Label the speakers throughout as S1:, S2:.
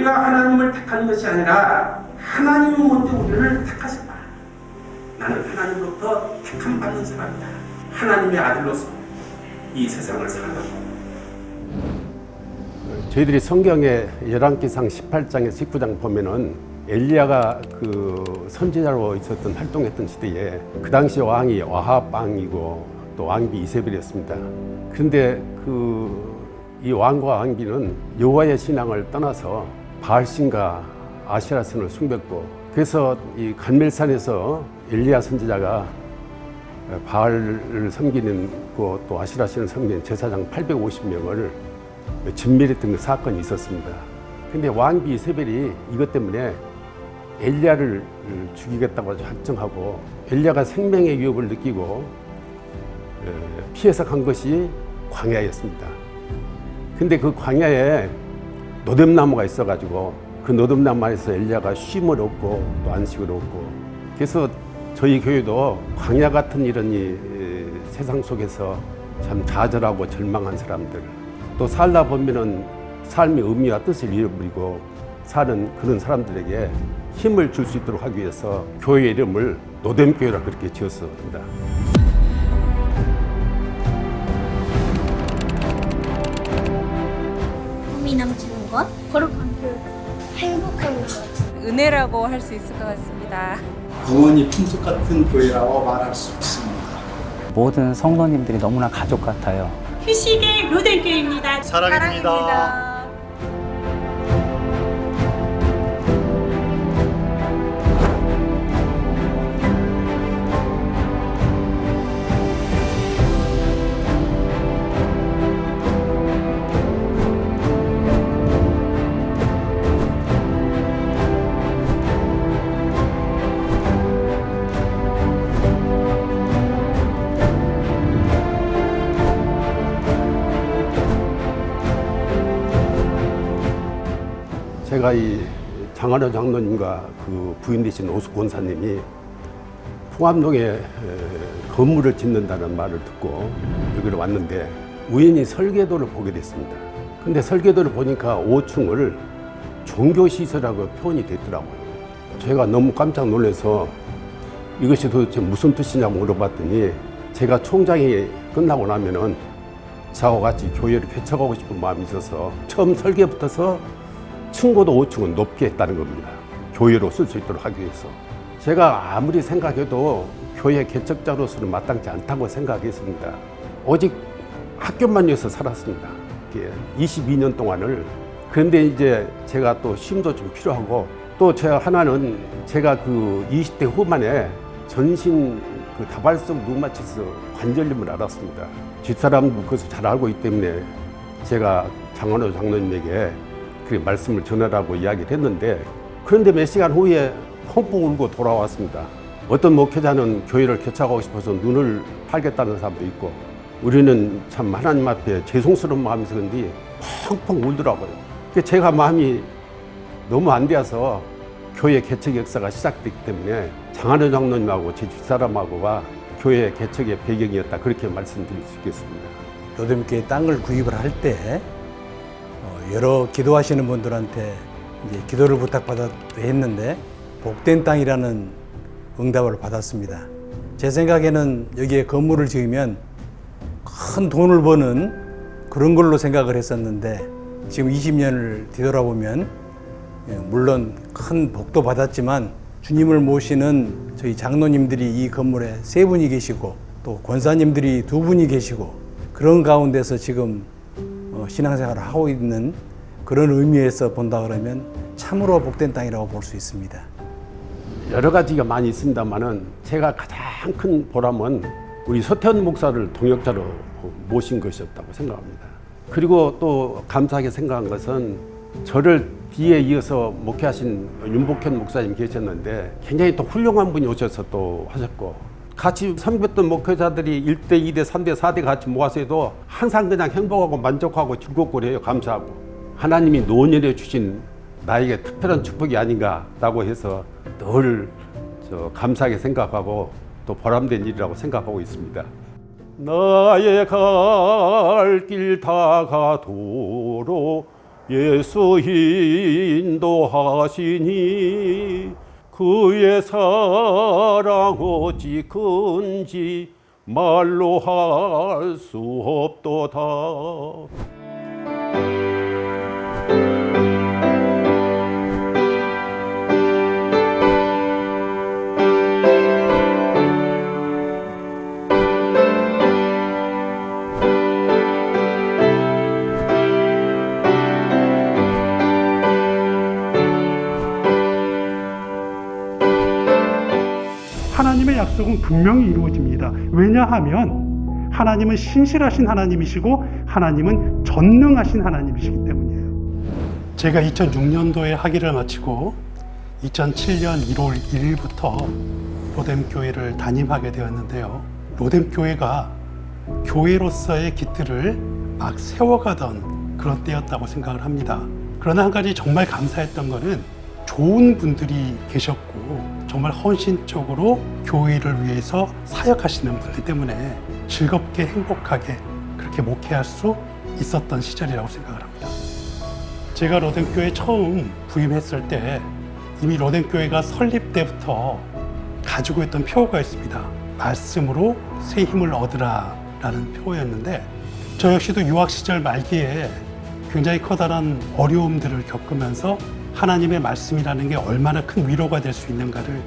S1: 우리가 하나님을 택하는 것이 아니라 하나님이 먼저 우리를 택하셨다. 나는 하나님으로부터 택함 받는 사람이다. 하나님의 아들로서 이 세상을 살아가고.
S2: 저희들이 성경의 열왕기상 18장에 19장 보면은 엘리야가 그 선지자로 있었던 활동했던 시대에 그 당시 왕이 아합 왕이고 또 왕비 이세벨이었습니다. 그런데 이 왕과 왕비는 여호와의 신앙을 떠나서 바알신과 아세라신을 숭배했고, 그래서 이 갈멜산에서 엘리야 선지자가 바알을 섬기는 또 아세라신을 섬기는 제사장 850명을 진멸했던 그 사건이 있었습니다. 근데 왕비 이세벨이 이것 때문에 엘리야를 죽이겠다고 작정하고 엘리야가 생명의 위협을 느끼고 피해서 간 것이 광야였습니다. 근데 그 광야에 노뎀나무가 있어가지고 그 노뎀나무에서 엘리야가 쉼을 얻고 또 안식을 얻고, 그래서 저희 교회도 광야 같은 이런 이 세상 속에서 참 좌절하고 절망한 사람들, 또 살다 보면은 삶의 의미와 뜻을 잃어버리고 사는 그런 사람들에게 힘을 줄 수 있도록 하기 위해서 교회 이름을 노뎀교회라 그렇게 지었습니다.
S3: 힘이 넘치는 것, 거룩한 교회, 행복한 것.
S4: 은혜라고 할 수 있을 것 같습니다.
S5: 구원이 풍속 같은 교회라고 말할 수 있습니다.
S6: 모든 성도님들이 너무나 가족 같아요.
S7: 휴식의 로덴교회입니다.
S5: 사랑입니다.
S2: 제가 이 장하려 장로님과 그 부인 되신 오수 권사님이 풍암동에 건물을 짓는다는 말을 듣고 여기로 왔는데 우연히 설계도를 보게 됐습니다. 근데 설계도를 보니까 5층을 종교시설이라고 표현이 됐더라고요. 제가 너무 깜짝 놀라서 이것이 도대체 무슨 뜻이냐고 물어봤더니 제가 총장이 끝나고 나면은 저하고 같이 교회를 개척하고 싶은 마음이 있어서 처음 설계부터서 층고도 5층은 높게 했다는 겁니다. 교회로 쓸 수 있도록 하기 위해서. 제가 아무리 생각해도 교회 개척자로서는 마땅치 않다고 생각했습니다. 오직 학교만 위해서 살았습니다. 22년 동안을. 그런데 이제 제가 또 쉼도 좀 필요하고, 또 제가 하나는 제가 그 20대 후반에 전신 그 다발성 류마티스 관절염을 알았습니다. 집사람도 그것을 잘 알고 있기 때문에 제가 장원호 장로님에게 그 말씀을 전하라고 이야기를 했는데, 그런데 몇 시간 후에 펑펑 울고 돌아왔습니다. 어떤 목회자는 교회를 개척하고 싶어서 눈을 팔겠다는 사람도 있고, 우리는 참 하나님 앞에 죄송스러운 마음이 있었는데 펑펑 울더라고요. 제가 마음이 너무 안 돼서 교회 개척 역사가 시작됐기 때문에 장하려 장로님하고 제 집사람하고가 교회 개척의 배경이었다, 그렇게 말씀드릴 수 있겠습니다.
S8: 노뎀교회 땅을 구입을 할 때 여러 기도하시는 분들한테 이제 기도를 부탁받아 했는데 복된 땅이라는 응답을 받았습니다. 제 생각에는 여기에 건물을 지으면 큰 돈을 버는 그런 걸로 생각을 했었는데, 지금 20년을 뒤돌아보면 물론 큰 복도 받았지만 주님을 모시는 저희 장로님들이 이 건물에 3분이 계시고 또 권사님들이 2분이 계시고, 그런 가운데서 지금 신앙생활을 하고 있는 그런 의미에서 본다 그러면 참으로 복된 땅이라고 볼 수 있습니다.
S2: 여러 가지가 많이 있습니다만은 제가 가장 큰 보람은 우리 서태원 목사를 동역자로 모신 것이었다고 생각합니다. 그리고 또 감사하게 생각한 것은 저를 뒤에 이어서 목회하신 윤복현 목사님 계셨는데 굉장히 또 훌륭한 분이 오셔서 또 하셨고, 같이 섬겼던 목회자들이 1대, 2대, 3대, 4대 같이 모아서 해도 항상 그냥 행복하고 만족하고 즐겁고 그래요. 감사하고. 하나님이 노년에 주신 나에게 특별한 축복이 아닌가라고 해서 늘 감사하게 생각하고 또 보람된 일이라고 생각하고 있습니다. 나의 갈 길 다가도록 예수 인도하시니 그의 사랑 어찌 큰지 말로 할 수 없도다.
S9: 하나님의 약속은 분명히 이루어집니다. 왜냐하면 하나님은 신실하신 하나님이시고 하나님은 전능하신 하나님이시기 때문이에요. 제가 2006년도에 학위를 마치고 2007년 1월 1일부터 로뎀교회를 담임하게 되었는데요. 로뎀교회가 교회로서의 깃들을 막 세워가던 그런 때였다고 생각을 합니다. 그러나 한 가지 정말 감사했던 거는 좋은 분들이 계셨고 정말 헌신적으로 교회를 위해서 사역하시는 분들 때문에 즐겁게 행복하게 그렇게 목회할 수 있었던 시절이라고 생각을 합니다. 제가 로뎀교회 처음 부임했을 때 이미 로뎀교회가 설립 때부터 가지고 있던 표어가 있습니다. 말씀으로 새 힘을 얻으라 라는 표어였는데 저 역시도 유학 시절 말기에 굉장히 커다란 어려움들을 겪으면서 하나님의 말씀이라는 게 얼마나 큰 위로가 될 수 있는가를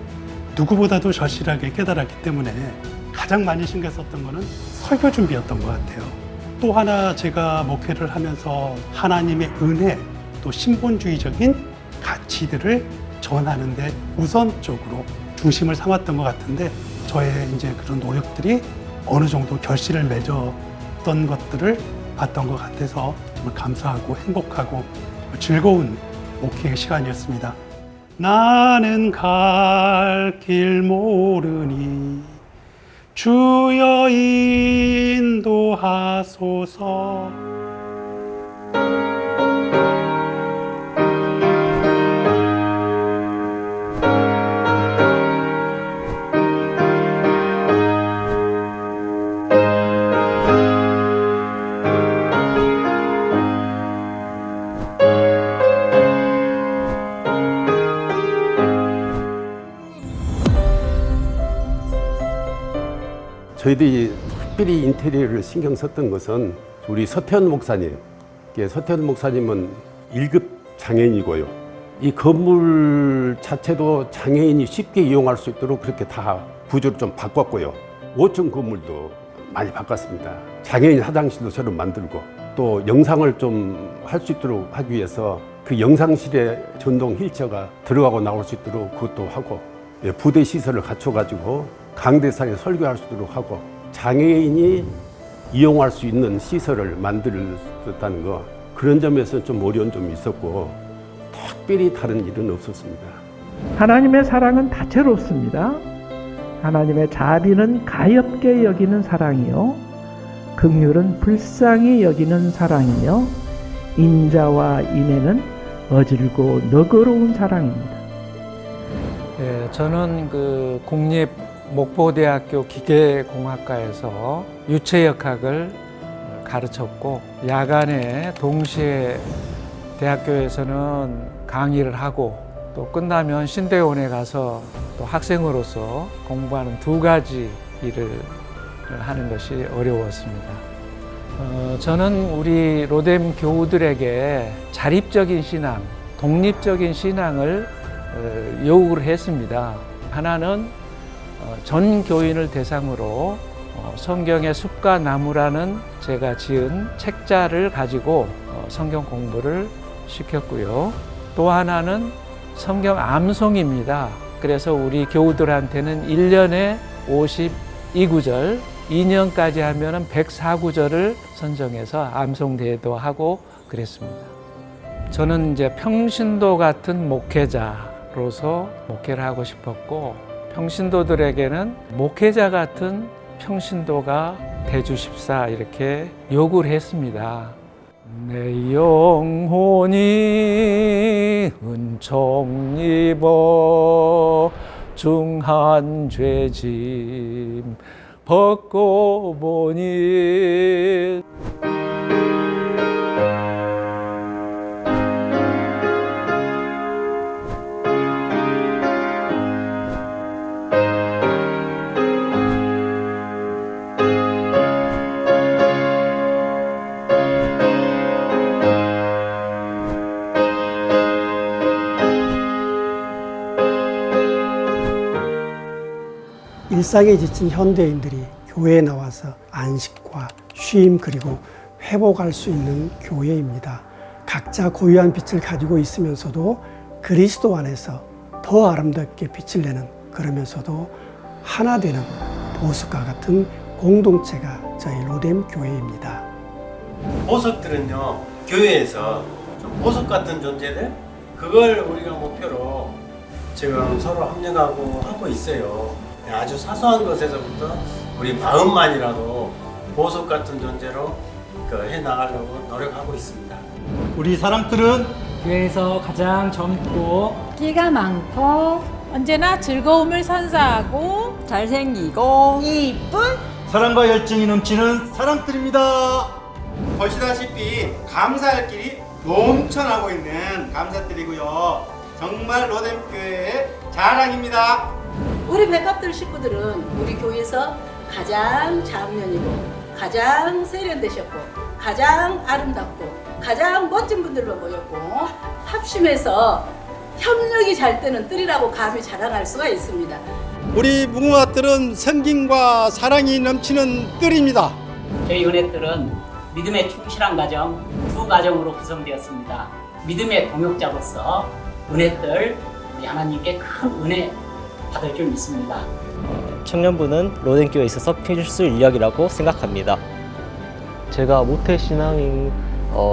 S9: 누구보다도 절실하게 깨달았기 때문에 가장 많이 신경 썼던 거는 설교 준비였던 것 같아요. 또 하나 제가 목회를 하면서 하나님의 은혜 또 신본주의적인 가치들을 전하는데 우선적으로 중심을 삼았던 것 같은데 저의 이제 그런 노력들이 어느 정도 결실을 맺었던 것들을 봤던 것 같아서 정말 감사하고 행복하고 즐거운 목회의 시간이었습니다. 나는 갈 길 모르니 주여 인도하소서.
S2: 저희들이 특별히 인테리어를 신경 썼던 것은 우리 서태현 목사님. 서태현 목사님은 1급 장애인이고요. 이 건물 자체도 장애인이 쉽게 이용할 수 있도록 그렇게 다 구조를 좀 바꿨고요. 5층 건물도 많이 바꿨습니다. 장애인 화장실도 새로 만들고 또 영상을 좀 할 수 있도록 하기 위해서 그 영상실에 전동 휠체어가 들어가고 나올 수 있도록 그것도 하고 부대 시설을 갖춰가지고 강대상에 설교할 수 있도록 하고 장애인이 이용할 수 있는 시설을 만들었다는 거 그런 점에서 좀 어려운 점이 있었고 특별히 다른 일은 없었습니다.
S10: 하나님의 사랑은 다채롭습니다. 하나님의 자비는 가엾게 여기는 사랑이요 긍휼은 불쌍히 여기는 사랑이며 인자와 인애는 어질고 너그러운 사랑입니다.
S11: 예, 저는 그 국립 목포대학교 기계공학과에서 유체역학을 가르쳤고 야간에 동시에 대학교에서는 강의를 하고 또 끝나면 신대원에 가서 또 학생으로서 공부하는 두 가지 일을 하는 것이 어려웠습니다. 저는 우리 로뎀 교우들에게 자립적인 신앙, 독립적인 신앙을 요구를 했습니다. 하나는 전 교인을 대상으로 성경의 숲과 나무라는 제가 지은 책자를 가지고 성경 공부를 시켰고요. 또 하나는 성경 암송입니다. 그래서 우리 교우들한테는 1년에 52구절, 2년까지 하면 104구절을 선정해서 암송대회도 하고 그랬습니다. 저는 이제 평신도 같은 목회자로서 목회를 하고 싶었고 평신도들에게는 목회자 같은 평신도가 되주십사 이렇게 요구를 했습니다. 내 영혼이 은총 입어 중한 죄짐 벗고 보니
S12: 일상에 지친 현대인들이 교회에 나와서 안식과 쉼 그리고 회복할 수 있는 교회입니다. 각자 고유한 빛을 가지고 있으면서도 그리스도 안에서 더 아름답게 빛을 내는, 그러면서도 하나 되는 보석과 같은 공동체가 저희 로뎀 교회입니다.
S13: 보석들은요, 교회에서 좀 보석 같은 존재들, 그걸 우리가 목표로 지금 서로 합력하고 하고 있어요. 아주 사소한 것에서부터 우리 마음만이라도 보석 같은 존재로 해나가려고 노력하고 있습니다.
S5: 우리 사람들은
S14: 교회에서 가장 젊고
S4: 끼가 많고 언제나 즐거움을 선사하고
S15: 잘생기고
S7: 이쁜
S5: 사랑과 열정이 넘치는 사람들입니다. 보시다시피 감사할 길이 넘쳐나고 있는 감사드리고요. 정말 로뎀교회의 자랑입니다.
S16: 우리 백합들 식구들은 우리 교회에서 가장 장년이고 가장 세련되셨고 가장 아름답고 가장 멋진 분들로 모였고 합심해서 협력이 잘 되는 뜰이라고 감히 자랑할 수가 있습니다.
S5: 우리 무궁화뜰은 성김과 사랑이 넘치는 뜰입니다.
S17: 저희 은혜뜰은 믿음의 충실한 가정 두 가정으로 구성되었습니다. 믿음의 동역자로서 은혜뜰 우리 하나님께 큰 은혜 받을 줄 믿습니다.
S18: 청년부는 로뎀교회에 있어서 필수 인력이라고 생각합니다. 제가 모태신앙인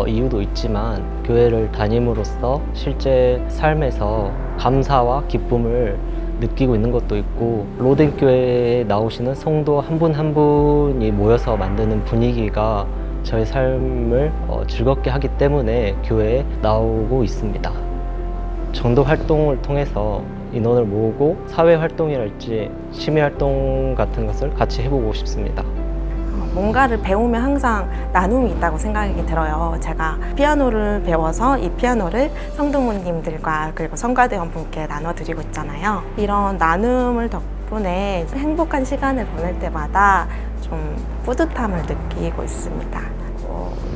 S18: 이유도 있지만 교회를 다님으로써 실제 삶에서 감사와 기쁨을 느끼고 있는 것도 있고, 로뎀교회에 나오시는 성도 한 분 한 분이 모여서 만드는 분위기가 저의 삶을 즐겁게 하기 때문에 교회에 나오고 있습니다. 전도 활동을 통해서 인원을 모으고 사회 활동이랄지 취미 활동 같은 것을 같이 해보고 싶습니다.
S19: 뭔가를 배우면 항상 나눔이 있다고 생각이 들어요. 제가 피아노를 배워서 이 피아노를 성도님들과 그리고 성가대원분께 나눠드리고 있잖아요. 이런 나눔을 덕분에 행복한 시간을 보낼 때마다 좀 뿌듯함을 느끼고 있습니다.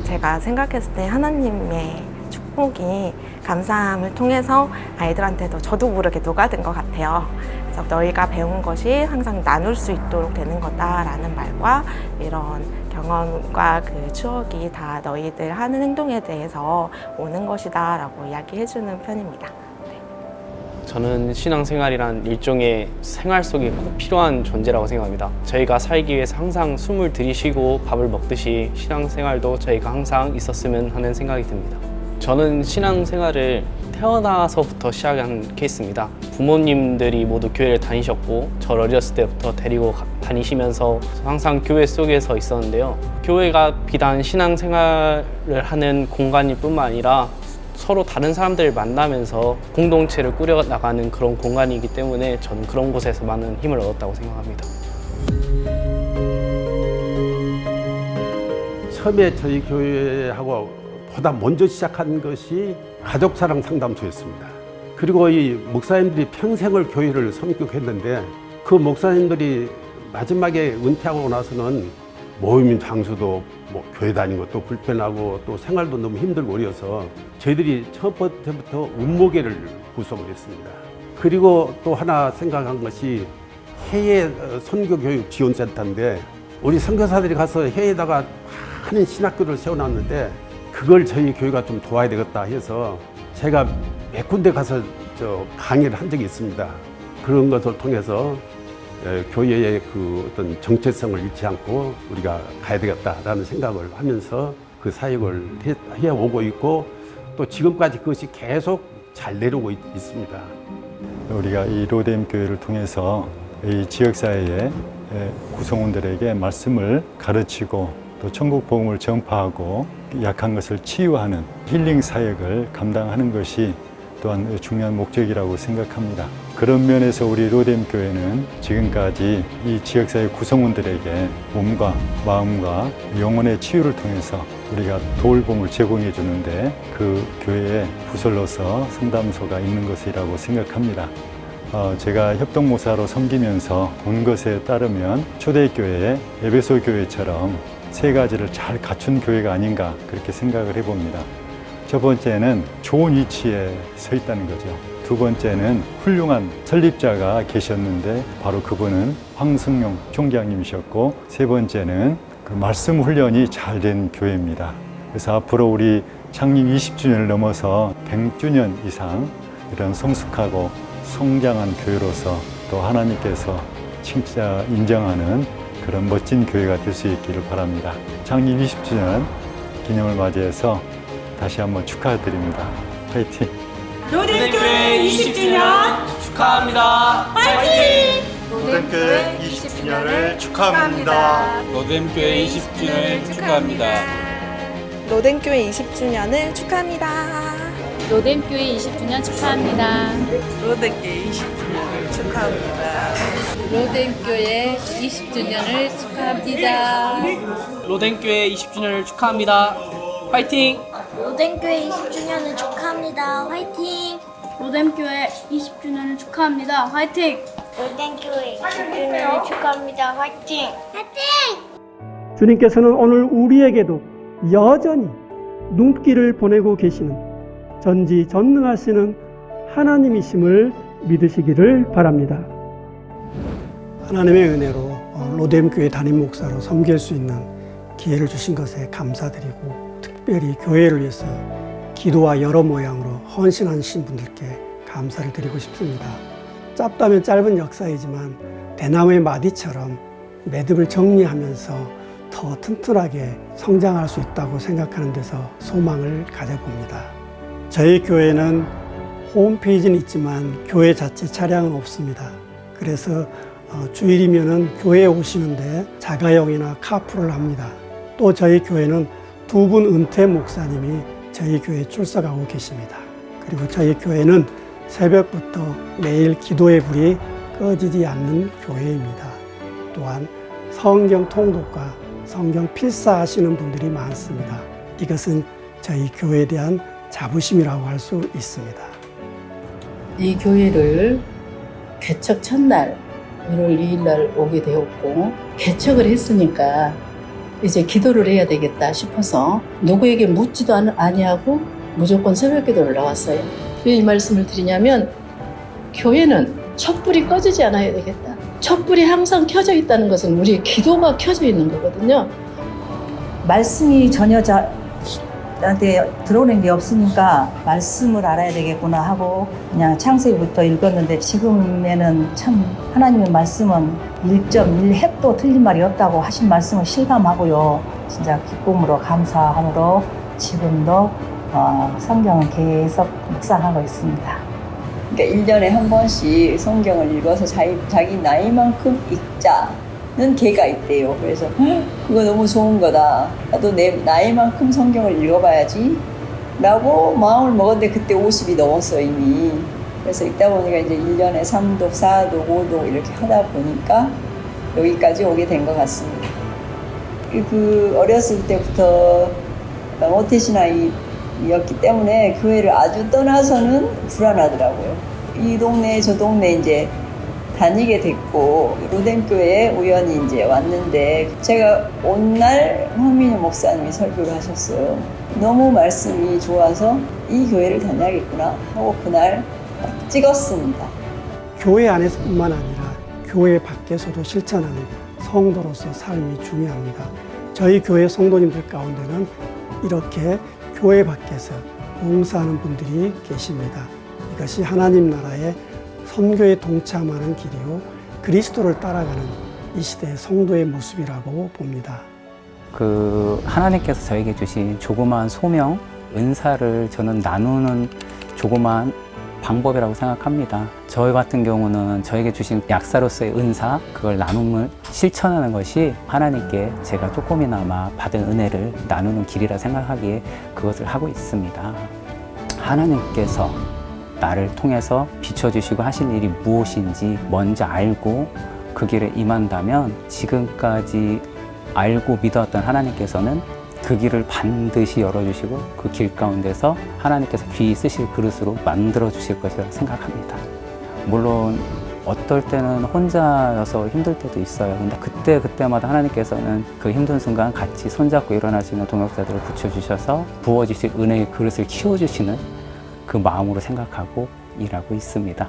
S19: 제가 생각했을 때 하나님의 축복이 감사함을 통해서 아이들한테도 저도 모르게 녹아든 것 같아요. 그래서 너희가 배운 것이 항상 나눌 수 있도록 되는 거다라는 말과 이런 경험과 그 추억이 다 너희들 하는 행동에 대해서 오는 것이다라고 이야기해주는 편입니다.
S18: 저는 신앙생활이란 일종의 생활 속에 꼭 필요한 존재라고 생각합니다. 저희가 살기 위해서 항상 숨을 들이쉬고 밥을 먹듯이 신앙생활도 저희가 항상 있었으면 하는 생각이 듭니다. 저는 신앙생활을 태어나서부터 시작한 케이스입니다. 부모님들이 모두 교회를 다니셨고 저를 어렸을 때부터 데리고 다니시면서 항상 교회 속에서 있었는데요. 교회가 비단 신앙생활을 하는 공간일 뿐만 아니라 서로 다른 사람들을 만나면서 공동체를 꾸려나가는 그런 공간이기 때문에 저는 그런 곳에서 많은 힘을 얻었다고 생각합니다.
S2: 처음에 저희 교회하고 보다 먼저 시작한 것이 가족사랑 상담소였습니다. 그리고 이 목사님들이 평생을 교회를 섬기했는데 그 목사님들이 마지막에 은퇴하고 나서는 모임 장소도 교회 다니는 것도 불편하고 또 생활도 너무 힘들고 어려서 저희들이 처음부터 운모계를 구성을 했습니다. 그리고 또 하나 생각한 것이 해외 선교교육 지원센터인데 우리 선교사들이 가서 해외에다가 많은 신학교를 세워놨는데 그걸 저희 교회가 좀 도와야 되겠다 해서 제가 몇 군데 가서 강의를 한 적이 있습니다. 그런 것을 통해서 교회의 그 어떤 정체성을 잃지 않고 우리가 가야 되겠다라는 생각을 하면서 그 사역을 해오고 있고 또 지금까지 그것이 계속 잘 내려오고 있습니다.
S20: 우리가 이 로뎀 교회를 통해서 이 지역사회의 구성원들에게 말씀을 가르치고 또 천국 복음을 전파하고 약한 것을 치유하는 힐링 사역을 감당하는 것이 또한 중요한 목적이라고 생각합니다. 그런 면에서 우리 로뎀 교회는 지금까지 이 지역사회 구성원들에게 몸과 마음과 영혼의 치유를 통해서 우리가 돌봄을 제공해 주는데 그 교회의 부설로서 상담소가 있는 것이라고 생각합니다. 제가 협동목사로 섬기면서 본 것에 따르면 초대교회, 에베소 교회처럼 세 가지를 잘 갖춘 교회가 아닌가 그렇게 생각을 해봅니다. 첫 번째는 좋은 위치에 서 있다는 거죠. 두 번째는 훌륭한 설립자가 계셨는데 바로 그분은 황승용 총장님이셨고, 세 번째는 그 말씀 훈련이 잘 된 교회입니다. 그래서 앞으로 우리 창립 20주년을 넘어서 100주년 이상 이런 성숙하고 성장한 교회로서 또 하나님께서 진짜 인정하는 그런 멋진 교회가 될 수 있기를 바랍니다. 창립 20주년 기념을 맞이해서 다시 한번 축하드립니다. 화이팅!
S7: 로덴교회 20주년
S18: 축하합니다.
S7: 화이팅!
S5: 로덴교회 20주년을 축하합니다.
S18: 로뎀교회 20주년을 축하합니다.
S19: 로덴교회 20주년을 축하합니다.
S4: 로뎀교회 20주년 축하합니다.
S16: 로덴교회 20주년을 축하합니다.
S4: 로뎀교회 20주년을 축하합니다.
S18: 로뎀교회 20주년을 축하합니다. 화이팅!
S3: 로덴교회 20주년을 축하합니다. 화이팅!
S7: 로덴교회 20주년을 축하합니다. 화이팅!
S3: 로덴교회 20주년을 축하합니다. 화이팅! 화이팅!
S12: 주님께서는 오늘 우리에게도 여전히 눈길을 보내고 계시는 전지전능하시는 하나님이심을 믿으시기를 바랍니다. 하나님의 은혜로 로뎀교회 담임 목사로 섬길 수 있는 기회를 주신 것에 감사드리고, 특별히 교회를 위해서 기도와 여러 모양으로 헌신하신 분들께 감사를 드리고 싶습니다. 짧다면 짧은 역사이지만 대나무의 마디처럼 매듭을 정리하면서 더 튼튼하게 성장할 수 있다고 생각하는 데서 소망을 가져봅니다. 저희 교회는 홈페이지는 있지만 교회 자체 차량은 없습니다. 그래서 주일이면은 교회에 오시는데 자가용이나 카풀을 합니다. 또 저희 교회는 두 분 은퇴 목사님이 저희 교회에 출석하고 계십니다. 그리고 저희 교회는 새벽부터 매일 기도의 불이 꺼지지 않는 교회입니다. 또한 성경 통독과 성경 필사하시는 분들이 많습니다. 이것은 저희 교회에 대한 자부심이라고 할 수 있습니다.
S16: 이 교회를 개척 첫날 1월 2일 날 오게 되었고, 개척을 했으니까 이제 기도를 해야 되겠다 싶어서 누구에게 묻지도 아니하고 무조건 새벽 기도를 나왔어요. 왜 이 말씀을 드리냐면, 교회는 촛불이 꺼지지 않아야 되겠다. 촛불이 항상 켜져 있다는 것은 우리의 기도가 켜져 있는 거거든요.
S15: 말씀이 전혀 나한테 들어오는 게 없으니까 말씀을 알아야 되겠구나 하고 그냥 창세기부터 읽었는데, 지금에는 참 하나님의 말씀은 1.1획도 틀린 말이 없다고 하신 말씀을 실감하고요. 진짜 기쁨으로 감사함으로 지금도 성경을 계속 묵상하고 있습니다.
S21: 그러니까 1년에 한 번씩 성경을 읽어서 자기 나이만큼 읽자는 계가 있대요. 그래서 그거 너무 좋은 거다. 나도 내 나이만큼 성경을 읽어봐야지 라고 마음을 먹었는데, 그때 50이 넘었어 이미. 그래서 읽다 보니까 이제 1년에 3독, 4독, 5독 이렇게 하다 보니까 여기까지 오게 된 것 같습니다. 그 어렸을 때부터 모태신앙이었기 때문에 교회를 아주 떠나서는 불안하더라고요. 이 동네 저 동네 이제 다니게 됐고, 로뎀교회에 우연히 이제 왔는데, 제가 온 날 황민희 목사님이 설교를 하셨어요. 너무 말씀이 좋아서 이 교회를 다녀야겠구나 하고 그날 찍었습니다.
S12: 교회 안에서뿐만 아니라 교회 밖에서도 실천하는 성도로서 삶이 중요합니다. 저희 교회 성도님들 가운데는 이렇게 교회 밖에서 봉사하는 분들이 계십니다. 이것이 하나님 나라의 선교에 동참하는 길이요, 그리스도를 따라가는 이 시대의 성도의 모습이라고 봅니다.
S6: 하나님께서 저에게 주신 조그마한 소명, 은사를 저는 나누는 조그마한 방법이라고 생각합니다. 저희 같은 경우는 저에게 주신 약사로서의 은사, 그걸 나눔을 실천하는 것이 하나님께 제가 조금이나마 받은 은혜를 나누는 길이라 생각하기에 그것을 하고 있습니다. 하나님께서 나를 통해서 비춰주시고 하신 일이 무엇인지 먼저 알고 그 길에 임한다면, 지금까지 알고 믿었던 하나님께서는 그 길을 반드시 열어주시고 그 길 가운데서 하나님께서 귀히 쓰실 그릇으로 만들어 주실 것이라고 생각합니다. 물론 어떨 때는 혼자여서 힘들 때도 있어요. 근데 그때마다 하나님께서는 그 힘든 순간 같이 손잡고 일어날 수 있는 동역자들을 붙여주셔서 부어주실 은혜의 그릇을 키워주시는 그 마음으로 생각하고 일하고 있습니다.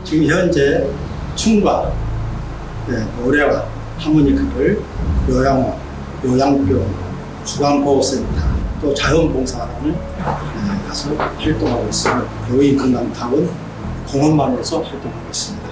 S5: 지금 현재 춤과 노래와 하모니카를 요양병, 주간보호센터, 또 자원봉사단을 가서 활동하고 있으며 교인건강타운 공원만으로서 활동하고 있습니다.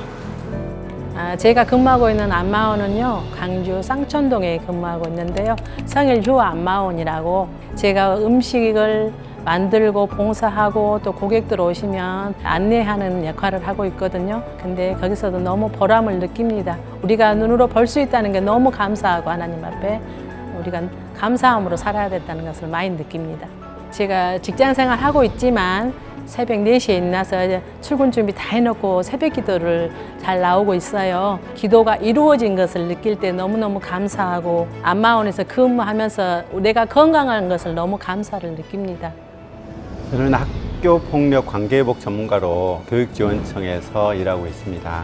S1: 제가 근무하고 있는 안마원은요, 광주 쌍천동에 근무하고 있는데요. 성일휴 안마원이라고 제가 음식을 만들고 봉사하고 또 고객들 오시면 안내하는 역할을 하고 있거든요. 근데 거기서도 너무 보람을 느낍니다. 우리가 눈으로 볼 수 있다는 게 너무 감사하고 하나님 앞에 우리가 감사함으로 살아야 된다는 것을 많이 느낍니다. 제가 직장 생활 하고 있지만 새벽 4시에 일어나서 출근 준비 다 해놓고 새벽 기도를 잘 나오고 있어요. 기도가 이루어진 것을 느낄 때 너무너무 감사하고 안마원에서 근무하면서 내가 건강한 것을 너무 감사를 느낍니다.
S22: 저는 학교폭력 관계회복 전문가로 교육지원청에서 일하고 있습니다.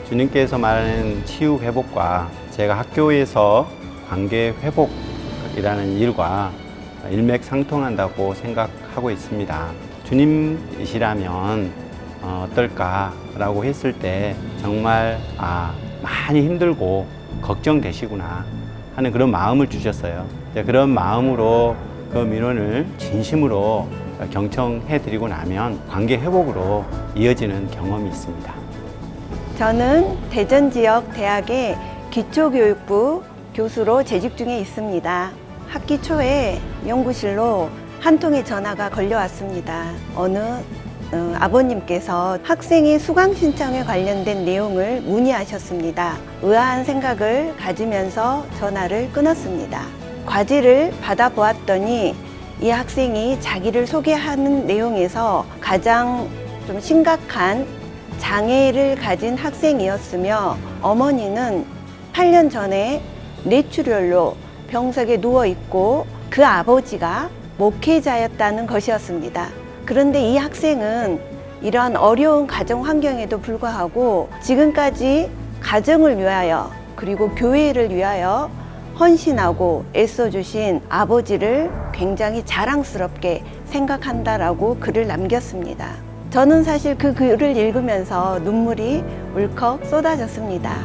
S22: 주님께서 말하는 치유 회복과 제가 학교에서 관계 회복이라는 일과 일맥상통한다고 생각하고 있습니다. 주님이시라면 어떨까라고 했을 때 정말 많이 힘들고 걱정되시구나 하는 그런 마음을 주셨어요. 그런 마음으로 그 민원을 진심으로 경청해 드리고 나면 관계 회복으로 이어지는 경험이 있습니다.
S23: 저는 대전 지역 대학의 기초교육부 교수로 재직 중에 있습니다. 학기 초에 연구실로 한 통의 전화가 걸려왔습니다. 어느 아버님께서 학생의 수강 신청에 관련된 내용을 문의하셨습니다. 의아한 생각을 가지면서 전화를 끊었습니다. 과제를 받아보았더니 이 학생이 자기를 소개하는 내용에서 가장 좀 심각한 장애를 가진 학생이었으며 어머니는 8년 전에 뇌출혈로 병석에 누워 있고 그 아버지가 목회자였다는 것이었습니다. 그런데 이 학생은 이러한 어려운 가정 환경에도 불구하고 지금까지 가정을 위하여 그리고 교회를 위하여 헌신하고 애써주신 아버지를 굉장히 자랑스럽게 생각한다라고 글을 남겼습니다. 저는 사실 그 글을 읽으면서 눈물이 울컥 쏟아졌습니다.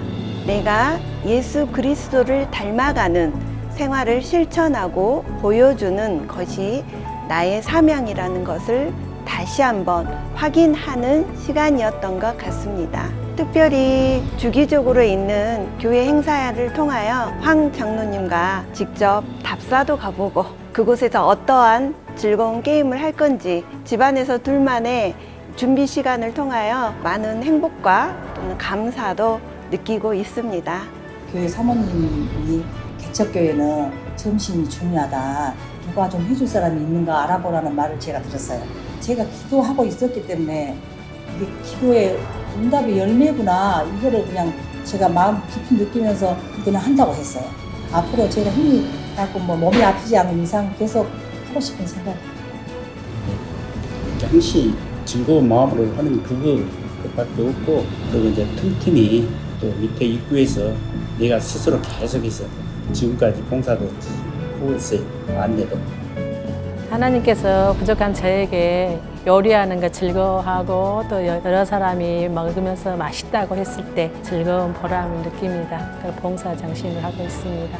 S23: 내가 예수 그리스도를 닮아가는 생활을 실천하고 보여주는 것이 나의 사명이라는 것을 다시 한번 확인하는 시간이었던 것 같습니다. 특별히 주기적으로 있는 교회 행사를 통하여 황 장로님과 직접 답사도 가보고 그곳에서 어떠한 즐거운 게임을 할 건지 집안에서 둘만의 준비 시간을 통하여 많은 행복과 또는 감사도 느끼고 있습니다.
S15: 교회 사모님이 개척교회는 점심이 중요하다. 누가 좀 해줄 사람이 있는가 알아보라는 말을 제가 들었어요. 제가 기도하고 있었기 때문에 이게 기도의 응답의 열매구나. 이거를 그냥 제가 마음 깊이 느끼면서 그냥 한다고 했어요. 앞으로 제가 힘이 닿고 몸이 아프지 않은 이상 계속 하고 싶은 생각이에요.
S24: 항시 즐거운 마음으로 하는 그것밖에 없고 그리고 이제 틈틈이 또 밑에 입구에서 내가 스스로 계속해서 지금까지 봉사도 하고 있어요. 안내도.
S1: 하나님께서 부족한 저에게 요리하는 거 즐거워하고 또 여러 사람이 먹으면서 맛있다고 했을 때 즐거운 보람을 느낍니다. 그래서 봉사 정신을 하고 있습니다.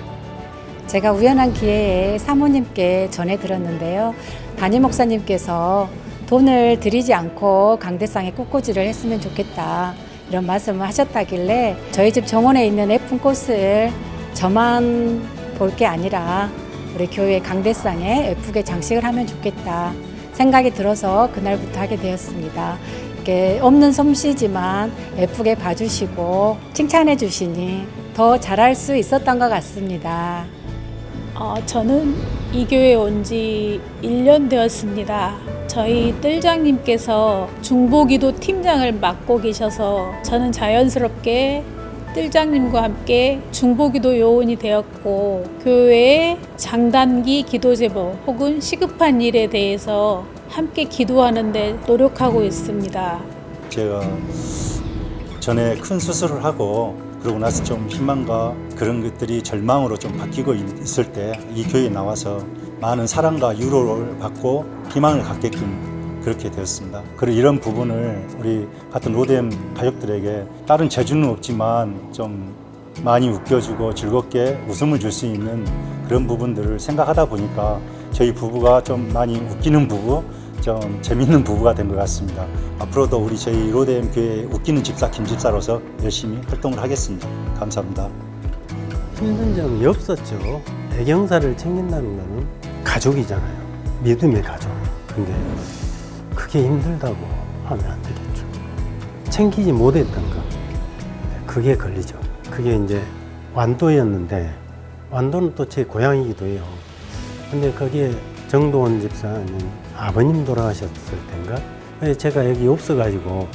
S25: 제가 우연한 기회에 사모님께 전해 들었는데요. 담임 목사님께서 돈을 들이지 않고 강대상에 꽃꽂이를 했으면 좋겠다 이런 말씀을 하셨다길래 저희 집 정원에 있는 예쁜 꽃을 저만 볼 게 아니라 우리 교회 강대상에 예쁘게 장식을 하면 좋겠다 생각이 들어서 그날부터 하게 되었습니다. 이렇게 없는 솜씨지만 예쁘게 봐주시고 칭찬해 주시니 더 잘할 수 있었던 것 같습니다.
S26: 저는
S8: 이 교회 온 지 1년 되었습니다. 저희 뜰장님께서 중보기도 팀장을 맡고 계셔서 저는 자연스럽게 뜰장님과 함께 중보기도 요원이 되었고, 교회의 장단기 기도제보 혹은 시급한 일에 대해서 함께 기도하는 데 노력하고 있습니다.
S20: 제가 전에 큰 수술을 하고 그러고 나서 좀 희망과 그런 것들이 절망으로 좀 바뀌고 있을 때 이 교회에 나와서 많은 사랑과 위로를 받고 희망을 갖게끔 그렇게 되었습니다. 그리고 이런 부분을 우리 같은 로뎀 가족들에게 다른 재주는 없지만 좀 많이 웃겨주고 즐겁게 웃음을 줄 수 있는 그런 부분들을 생각하다 보니까 저희 부부가 좀 많이 웃기는 부부, 좀 재밌는 부부가 된 것 같습니다. 앞으로도 우리 저희 로뎀 교회 웃기는 집사 김 집사로서 열심히 활동을 하겠습니다. 감사합니다.
S2: 힘든 점이 없었죠. 애경사를 챙긴다는 거는 가족이잖아요. 믿음의 가족. 근데 그게 힘들다고 하면 안 되겠죠. 챙기지 못했던 거. 그게 걸리죠. 그게 이제 완도였는데, 완도는 또 제 고향이기도 해요. 근데 거기에 정도원 집사님 아버님 돌아가셨을 때인가? 제가 여기 없어가지고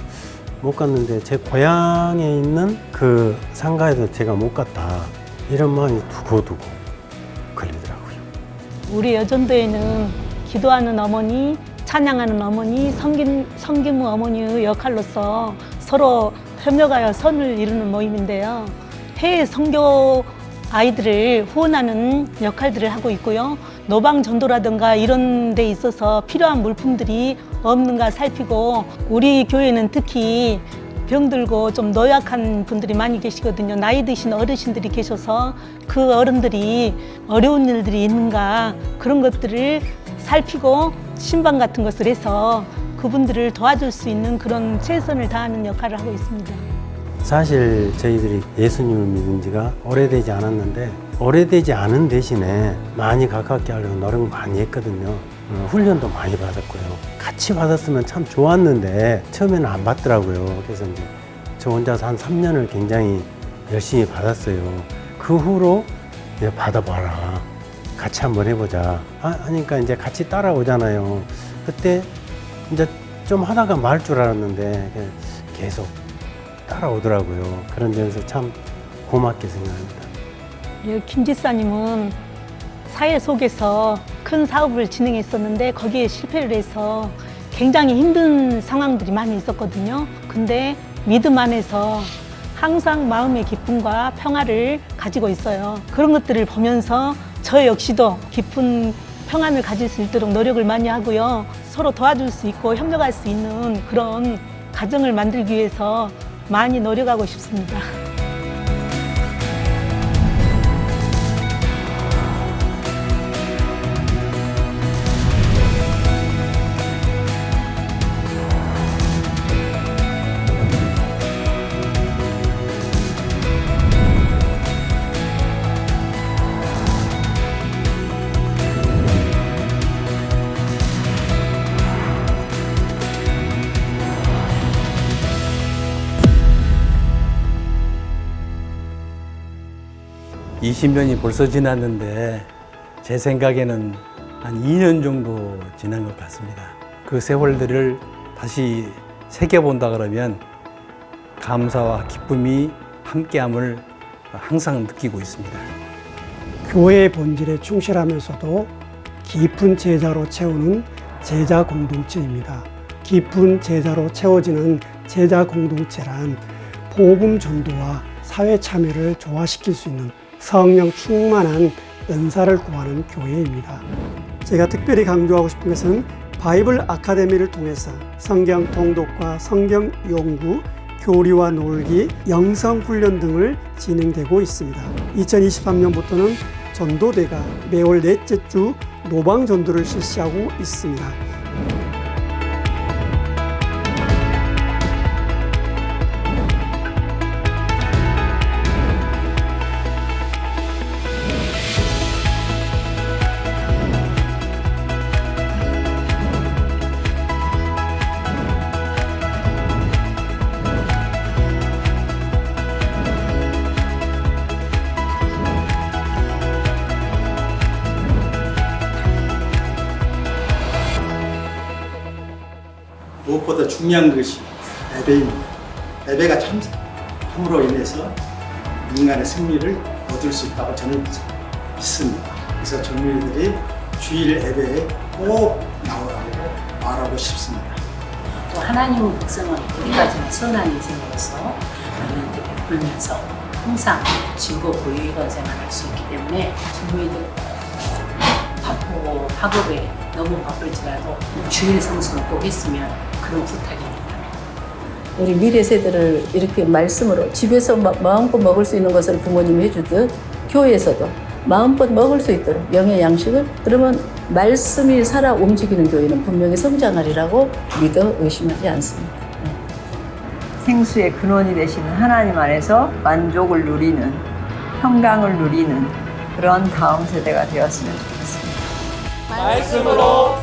S2: 못 갔는데 제 고향에 있는 그 상가에도 제가 못 갔다. 이런 마음이 두고두고 걸리더라고요.
S1: 우리 여전도에는 기도하는 어머니, 찬양하는 어머니, 섬김 어머니의 역할로서 서로 협력하여 선을 이루는 모임인데요. 해외 선교 아이들을 후원하는 역할들을 하고 있고요. 노방 전도라든가 이런 데 있어서 필요한 물품들이 없는가 살피고, 우리 교회는 특히 병들고 좀 노약한 분들이 많이 계시거든요. 나이 드신 어르신들이 계셔서 그 어른들이 어려운 일들이 있는가 그런 것들을 살피고 신방 같은 것을 해서 그분들을 도와줄 수 있는 그런 최선을 다하는 역할을 하고 있습니다.
S2: 사실 저희들이 예수님을 믿은 지가 오래되지 않았는데, 오래되지 않은 대신에 많이 가깝게 하려고 노력 많이 했거든요. 훈련도 많이 받았고요. 같이 받았으면 참 좋았는데 처음에는 안 받더라고요. 그래서 이제 저 혼자서 한 3년을 굉장히 열심히 받았어요. 그 후로 이제 받아봐라. 같이 한번 해보자. 하니까 이제 같이 따라오잖아요. 그때 이제 좀 하다가 말 줄 알았는데 계속 따라오더라고요. 그런 점에서 참 고맙게 생각합니다.
S1: 김 지사님은 사회 속에서 큰 사업을 진행했었는데 거기에 실패를 해서 굉장히 힘든 상황들이 많이 있었거든요. 근데 믿음 안에서 항상 마음의 기쁨과 평화를 가지고 있어요. 그런 것들을 보면서 저 역시도 깊은 평안을 가질 수 있도록 노력을 많이 하고요. 서로 도와줄 수 있고 협력할 수 있는 그런 가정을 만들기 위해서 많이 노력하고 싶습니다.
S9: 이 20년이 벌써 지났는데 제 생각에는 한 2년 정도 지난 것 같습니다. 그 세월들을 다시 새겨본다 그러면 감사와 기쁨이 함께함을 항상 느끼고 있습니다.
S12: 교회의 본질에 충실하면서도 깊은 제자로 채우는 제자 공동체입니다. 깊은 제자로 채워지는 제자 공동체란 복음 전도와 사회 참여를 조화시킬 수 있는 성령 충만한 은사를 구하는 교회입니다. 제가 특별히 강조하고 싶은 것은 바이블 아카데미를 통해서 성경 통독과 성경 연구, 교리와 놀기, 영성 훈련 등을 진행되고 있습니다. 2023년부터는 전도대가 매월 넷째 주 노방 전도를 실시하고 있습니다.
S5: 무엇보다 중요한 것이 예배입니다. 예배가 참으로 인해서 인간의 승리를 얻을 수 있다고 저는 믿습니다. 그래서 젊은이들이 주일 예배에 꼭 나오라고 말하고 싶습니다.
S10: 또 하나님 백성은 우리까지는 선한 인생으로서 하나님께 베풀면서 항상 즐겁고 유익한 생활을 할 수 있기 때문에 젊은이들 바쁘고 학업에 너무 바쁠지라도 주일 성수는 꼭 했으면 그런 부탁입니다.
S16: 우리 미래 세대를 이렇게 말씀으로 집에서 마음껏 먹을 수 있는 것을 부모님이 해주듯 교회에서도 마음껏 먹을 수 있도록 영의 양식을 그러면 말씀이 살아 움직이는 교회는 분명히 성장하리라고 믿어 의심하지 않습니다.
S21: 생수의 근원이 되시는 하나님 안에서 만족을 누리는, 평강을 누리는 그런 다음 세대가 되었으면 좋겠습니다.
S11: 말씀으로